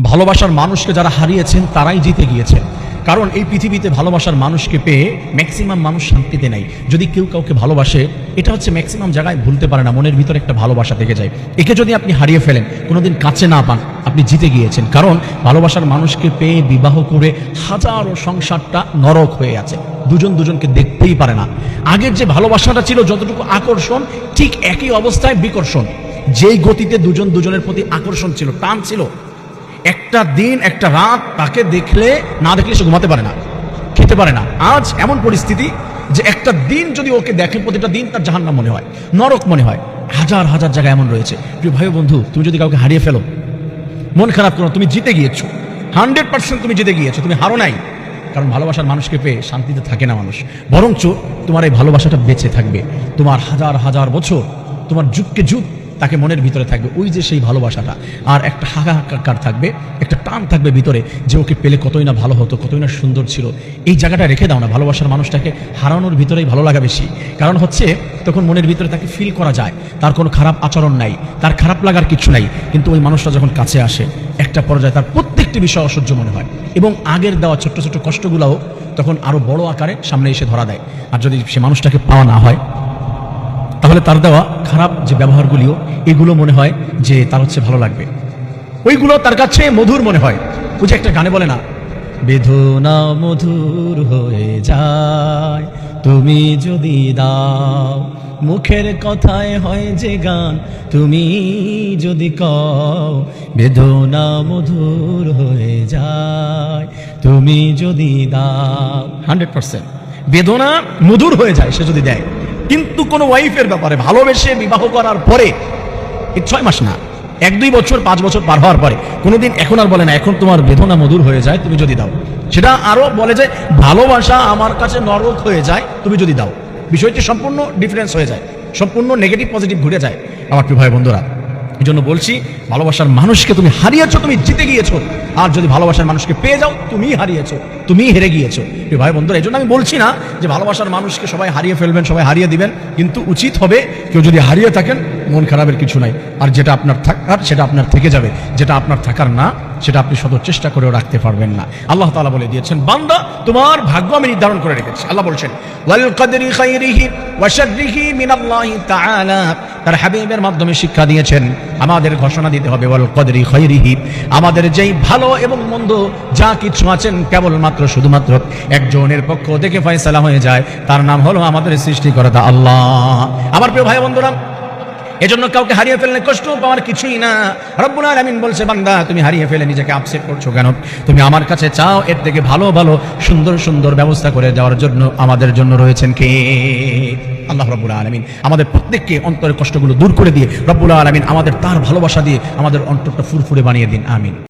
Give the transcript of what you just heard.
ভালোবাসার মানুষকে যারা হারিয়েছেন তারাই জিতে গিয়েছেন। কারণ এই পৃথিবীতে ভালোবাসার মানুষকে পেয়ে ম্যাক্সিমাম মানুষ শান্তিতে নেই। যদি কেউ কাউকে ভালোবাসে, এটা হচ্ছে ম্যাক্সিমাম জায়গায় ভুলতে পারে না, মনের ভিতরে একটা ভালোবাসা থেকে যায়। একে যদি আপনি হারিয়ে ফেলেন, কোনোদিন কাছে না পান, আপনি জিতে গিয়েছেন। কারণ ভালোবাসার মানুষকে পেয়ে বিবাহ করে হাজারো সংসারটা নরক হয়ে আছে, দুজন দুজনকে দেখতেই পারে না। আগের যে ভালোবাসাটা ছিল যতটুকু আকর্ষণ, ঠিক একই অবস্থায় বিকর্ষণ। যেই গতিতে দুজন দুজনের প্রতি আকর্ষণ ছিল, টান ছিল, একটা দিন একটা রাত তাকে দেখলে না দেখলে সে ঘুমাতে পারে না, খেতে পারে না। আজ এমন পরিস্থিতি যে একটা দিন যদি ওকে দেখে, প্রতিটা দিন তার জাহান্নাম মনে হয়, নরক মনে হয়। হাজার হাজার জায়গা এমন রয়েছে। প্রিয় ভাই বন্ধু, তুমি যদি কাউকে হারিয়ে ফেলো, মন খারাপ করো, তুমি জিতে গিয়েছো, 100% তুমি জিতে গিয়েছো, তুমি হারো নাই। কারণ ভালোবাসার মানুষকে পেয়ে শান্তিতে থাকে না মানুষ, বরঞ্চ তোমার এই ভালোবাসাটা বেঁচে থাকবে। তোমার হাজার হাজার বছর, তোমার যুগকে যুগ তাকে মনের ভিতরে থাকবে, ওই যে সেই ভালোবাসাটা। আর একটা হাহাকার থাকবে, একটা টান থাকবে ভিতরে, যে ওকে পেলে কতই না ভালো হতো, কতই না সুন্দর ছিল। এই জায়গাটা রেখে দাও না। ভালোবাসার মানুষটাকে হারানোর ভিতরেই ভালো লাগা বেশি। কারণ হচ্ছে তখন মনের ভিতরে তাকে ফিল করা যায়, তার কোনো খারাপ আচরণ নাই, তার খারাপ লাগার কিছু নাই। কিন্তু ওই মানুষটা যখন কাছে আসে, একটা পর্যায়ে তার প্রত্যেকটি বিষয় অসহ্য মনে হয়, এবং আগের দেওয়া ছোট্ট ছোট্ট কষ্টগুলোও তখন আরো বড় আকারে সামনে এসে ধরা দেয়। আর যদি সে মানুষটাকে পাওয়া না হয়, তাহলে তার দেওয়া খারাপ যে ব্যবহারগুলিও, এগুলো মনে হয় যে তার হচ্ছে ভালো লাগবে, ওইগুলো তার কাছে মধুর মনে হয়। ওই যে একটা গানে বলে না, বেদনা মধুর হয়ে যায় তুমি যদি দাও, মুখের কথায় হয় যে গান তুমি যদি কও, বেদনা মধুর হয়ে যায় তুমি যদি দাও। 100% বেদনা মধুর হয়ে যায় সে যদি দেয়। কিন্তু কোনো ওয়াইফের ব্যাপারে ভালোবেসে বিবাহ করার পরে, এই 6 মাস না, 1-2 বছর 5 বছর পার হওয়ার পরে কোনোদিন এখন আর বলে না এখন তোমার বেদনা মধুর হয়ে যায় তুমি যদি দাও। সেটা আরো বলে যে ভালোবাসা আমার কাছে নরক হয়ে যায় তুমি যদি দাও। বিষয়টি সম্পূর্ণ ডিফারেন্স হয়ে যায়, সম্পূর্ণ নেগেটিভ পজিটিভ ঘুরে যায়। আমার প্রিয় ভাই বন্ধুরা, এই জন্য বলছি, ভালোবাসার মানুষকে তুমি হারিয়েছো, তুমি জিতে গিয়েছো। আর যদি ভালোবাসার মানুষকে পেয়ে যাও, তুমি হারিয়েছো, তুমি হেরে গিয়েছো। প্রিয় ভাই বন্ধুরা, এই জন্য আমি বলছি না যে ভালোবাসার মানুষকে সবাই হারিয়ে ফেলবেন, সবাই হারিয়ে দিবেন। কিন্তু উচিত হবে, কেউ যদি হারিয়ে থাকেন, মন খারাপের কিছু নাই। আর যেটা আপনার থাকার সেটা আপনার থেকে যাবে, যেটা আপনার থাকার না সেটা আপনি শত চেষ্টা করেও রাখতে পারবেন না। আল্লাহ তাআলা বলে দিয়েছেন, বান্দা তোমার ভাগ্য আমি নির্ধারণ করে রেখেছি। আল্লাহ বলছেন, ওয়াল কদরি খাইরিহি ওয়া শাররিহি মিনাল্লাহি তাআলা। তার হাবিবের মাধ্যমে শিক্ষা দিয়েছেন, আমাদের ঘোষণা দিতে হবে ওয়াল কদরি খাইরিহি, আমাদের যেই ভালো এবং মন্দ যা কিছু আছেন কেবলমাত্র শুধুমাত্র একজনের পক্ষ থেকে ফয়সালা হয়ে যায়, তার নাম হলো আমাদের সৃষ্টিকর্তা আল্লাহ। আমার প্রিয় ভাই বন্ধুরা, এজন্য কাউকে হারিয়ে ফেললে কষ্ট পাওয়ার কিছুই না। রব্বুল আলামিন বলছে, বান্দা তুমি হারিয়ে ফেলে নিজেকে আপসেট করছো কেন? তুমি আমার কাছে চাও, এর থেকে ভালো ভালো সুন্দর সুন্দর ব্যবস্থা করে দেওয়ার জন্য আমাদের জন্য রয়েছেন কে? আল্লাহ রব্বুল আলামিন। আমাদের প্রত্যেককে অন্তরের কষ্টগুলো দূর করে দিয়ে রব্বুল আলামিন আমাদের তার ভালোবাসা দিয়ে আমাদের অন্তরটা ফুরফুরে বানিয়ে দিন, আমিন।